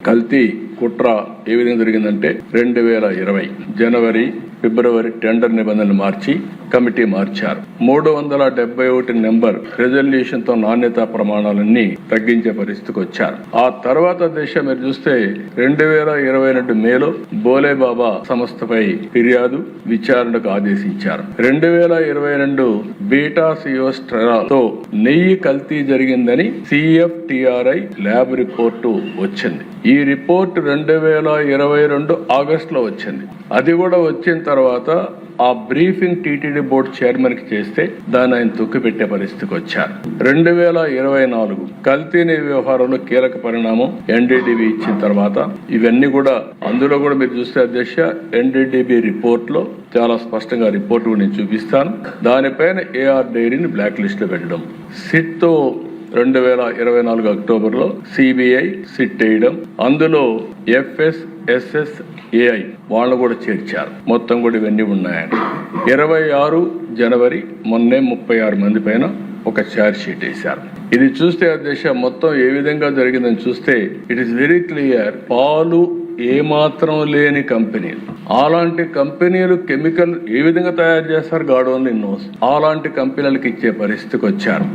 కల్తీ కుట్ర ఏ విధంగా జరిగిందంటే 2020 జనవరి ఫిబ్రవరి టెండర్ నిబంధనలు మార్చి కమిటీ మార్చారు. 371 నెంబర్ రెజల్యూషన్ తో నాణ్యతా ప్రమాణాలన్నీ తగ్గించే పరిస్థితికి వచ్చారు. ఆ తర్వాత దశ మీరు చూస్తే 2022 మేలో బోలేబాబా సంస్థపై ఫిర్యాదు విచారణకు ఆదేశించారు. 2022 బీటా సియోస్టెరాల్ తో నెయ్యి కల్తీ జరిగిందని CFTRI ల్యాబ్ రిపోర్టు వచ్చింది. ఈ రిపోర్ట్ 2022 ఆగస్టులో వచ్చింది. అది కూడా వచ్చిన తర్వాత ఆ బ్రీఫింగ్ టీటీడీ బోర్డు చైర్మన్ కి చేస్తే దాన్ని ఆయన తొక్కిపెట్టే పరిస్థితికి వచ్చారు. 2024 కల్తీ నెయ్యి వ్యవహారంలో కీలక పరిణామం NDDB ఇచ్చిన తర్వాత ఇవన్నీ కూడా అందులో కూడా మీరు చూస్తే అధ్యక్ష NDDB రిపోర్ట్ లో చాలా స్పష్టంగా రిపోర్ట్ నేను చూపిస్తాను. దానిపైన AR డైరీని బ్లాక్ లిస్ట్ లో పెట్టడం, సిట్ తో 2024 అక్టోబర్లో CBI సిట్ వేయడం, అందులో FSSAI వాళ్ళు కూడా చేర్చారు. మొత్తం కూడా ఇవన్నీ ఉన్నాయని 26 జనవరి మొన్నే 36 మంది పైన ఒక ఛార్జ్ షీట్ వేశారు. ఇది చూస్తే అధ్యక్ష మొత్తం ఏ విధంగా జరిగిందని చూస్తే ఇట్ ఈస్ వెరీ క్లియర్. పాలు ఏమాత్రం లేని కంపెనీలు, అలాంటి కంపెనీలు కెమికల్ ఏ విధంగా తయారు చేస్తారు గాడ్ ఓన్లీ నోస్, అలాంటి కంపెనీలకు ఇచ్చే పరిస్థితికి వచ్చారు.